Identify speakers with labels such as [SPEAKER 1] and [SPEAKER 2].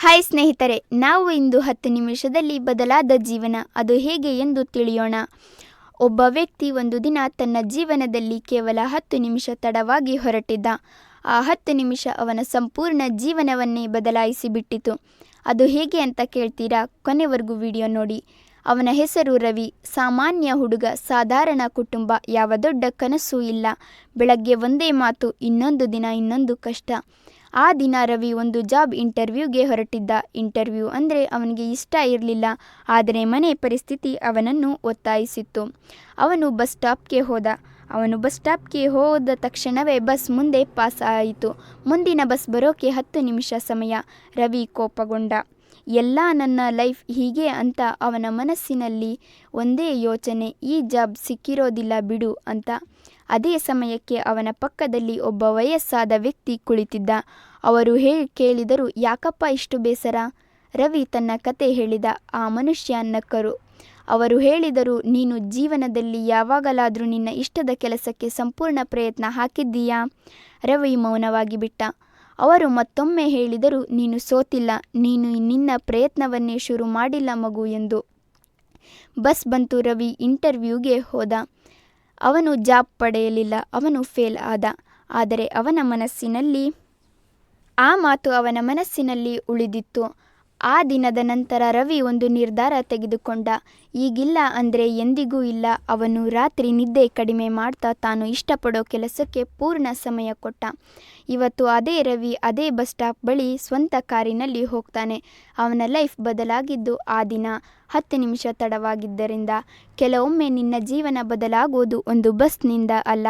[SPEAKER 1] Hi ಸ್ನೇಹಿತರೆ, ನಾವು ಇಂದು 10 ನಿಮಿಷದಲ್ಲಿ ಬದಲಾದ ಜೀವನ ಅದು ಹೇಗೆ ಎಂದು ತಿಳಿಯೋಣ. ಒಬ್ಬ ವ್ಯಕ್ತಿ ಒಂದು ದಿನ ತನ್ನ ಜೀವನದಲ್ಲಿ ಕೇವಲ 10 ನಿಮಿಷ ತಡವಾಗಿ ಹೊರಟಿದ್ದ. ಆ 10 ನಿಮಿಷ ಅವನ ಸಂಪೂರ್ಣ ಜೀವನವನ್ನೇ ಬದಲಾಯಿಸಿ ಬಿಟ್ಟಿತು. ಅದು ಹೇಗೆ ಅಂತ ಕೇಳ್ತೀರಾ? ಕೊನೆವರೆಗೂ ವಿಡಿಯೋ ನೋಡಿ. ಅವನ ಹೆಸರು ರವಿ. ಸಾಮಾನ್ಯ ಹುಡುಗ, ಸಾಧಾರಣ ಕುಟುಂಬ, ಯಾವ ದೊಡ್ಡ ಕನಸೂ ಇಲ್ಲ. ಬೆಳಗ್ಗೆ ಒಂದೇ ಮಾತು, ಇನ್ನೊಂದು ದಿನ ಇನ್ನೊಂದು ಕಷ್ಟ. ಆ ದಿನ ರವಿ ಒಂದು ಜಾಬ್ ಇಂಟರ್ವ್ಯೂಗೆ ಹೊರಟಿದ್ದ. ಇಂಟರ್ವ್ಯೂ ಅಂದರೆ ಅವನಿಗೆ ಇಷ್ಟ ಇರಲಿಲ್ಲ, ಆದರೆ ಮನೆ ಪರಿಸ್ಥಿತಿ ಅವನನ್ನು ಒತ್ತಾಯಿಸಿತ್ತು. ಅವನು ಬಸ್ ಸ್ಟಾಪ್ಗೆ ಹೋದ ತಕ್ಷಣವೇ ಬಸ್ ಮುಂದೆ ಪಾಸ್ ಆಯಿತು. ಮುಂದಿನ ಬಸ್ ಬರೋಕೆ 10 ನಿಮಿಷ ಸಮಯ. ರವಿ ಕೋಪಗೊಂಡ. ಎಲ್ಲ ನನ್ನ ಲೈಫ್ ಹೀಗೆ ಅಂತ ಅವನ ಮನಸ್ಸಿನಲ್ಲಿ ಒಂದೇ ಯೋಚನೆ, ಈ ಜಾಬ್ ಸಿಕ್ಕಿರೋದಿಲ್ಲ ಬಿಡು ಅಂತ. ಅದೇ ಸಮಯಕ್ಕೆ ಅವನ ಪಕ್ಕದಲ್ಲಿ ಒಬ್ಬ ವಯಸ್ಸಾದ ವ್ಯಕ್ತಿ ಕುಳಿತಿದ್ದ. ಅವರು ಕೇಳಿದರು, ಯಾಕಪ್ಪ ಇಷ್ಟು ಬೇಸರ? ರವಿ ತನ್ನ ಕತೆ ಹೇಳಿದ. ಆ ಮನುಷ್ಯ ನಕ್ಕರು. ಅವರು ಹೇಳಿದರು, ನೀನು ಜೀವನದಲ್ಲಿ ಯಾವಾಗಲಾದರೂ ನಿನ್ನ ಇಷ್ಟದ ಕೆಲಸಕ್ಕೆ ಸಂಪೂರ್ಣ ಪ್ರಯತ್ನ ಹಾಕಿದ್ದೀಯಾ? ರವಿ ಮೌನವಾಗಿ ಬಿಟ್ಟ. ಅವರು ಮತ್ತೊಮ್ಮೆ ಹೇಳಿದರು, ನೀನು ಸೋತಿಲ್ಲ, ನೀನು ನಿನ್ನ ಪ್ರಯತ್ನವನ್ನೇ ಶುರು ಮಾಡಿಲ್ಲ ಮಗು ಎಂದು. ಬಸ್ ಬಂತು. ರವಿ ಇಂಟರ್ವ್ಯೂಗೆ ಹೋದ. ಅವನು ಜಾಬ್ ಪಡೆಯಲಿಲ್ಲ, ಅವನು ಫೇಲ್ ಆದ. ಆದರೆ ಆ ಮಾತು ಅವನ ಮನಸ್ಸಿನಲ್ಲಿ ಉಳಿದಿತ್ತು. ಆ ದಿನದ ನಂತರ ರವಿ ಒಂದು ನಿರ್ಧಾರ ತೆಗೆದುಕೊಂಡ. ಈಗಿಲ್ಲ ಅಂದರೆ ಎಂದಿಗೂ ಇಲ್ಲ. ಅವನು ರಾತ್ರಿ ನಿದ್ದೆ ಕಡಿಮೆ ಮಾಡ್ತಾ ತಾನು ಇಷ್ಟಪಡೋ ಕೆಲಸಕ್ಕೆ ಪೂರ್ಣ ಸಮಯ ಕೊಟ್ಟ. ಇವತ್ತು ಅದೇ ರವಿ ಅದೇ ಬಸ್ ಸ್ಟಾಪ್ ಬಳಿ ಸ್ವಂತ ಕಾರಿನಲ್ಲಿ ಹೋಗ್ತಾನೆ. ಅವನ ಲೈಫ್ ಬದಲಾಗಿದ್ದು ಆ ದಿನ 10 ನಿಮಿಷ ತಡವಾಗಿದ್ದರಿಂದ. ಕೆಲವೊಮ್ಮೆ ನಿನ್ನ ಜೀವನ ಬದಲಾಗೋದು ಒಂದು ಬಸ್ನಿಂದ ಅಲ್ಲ,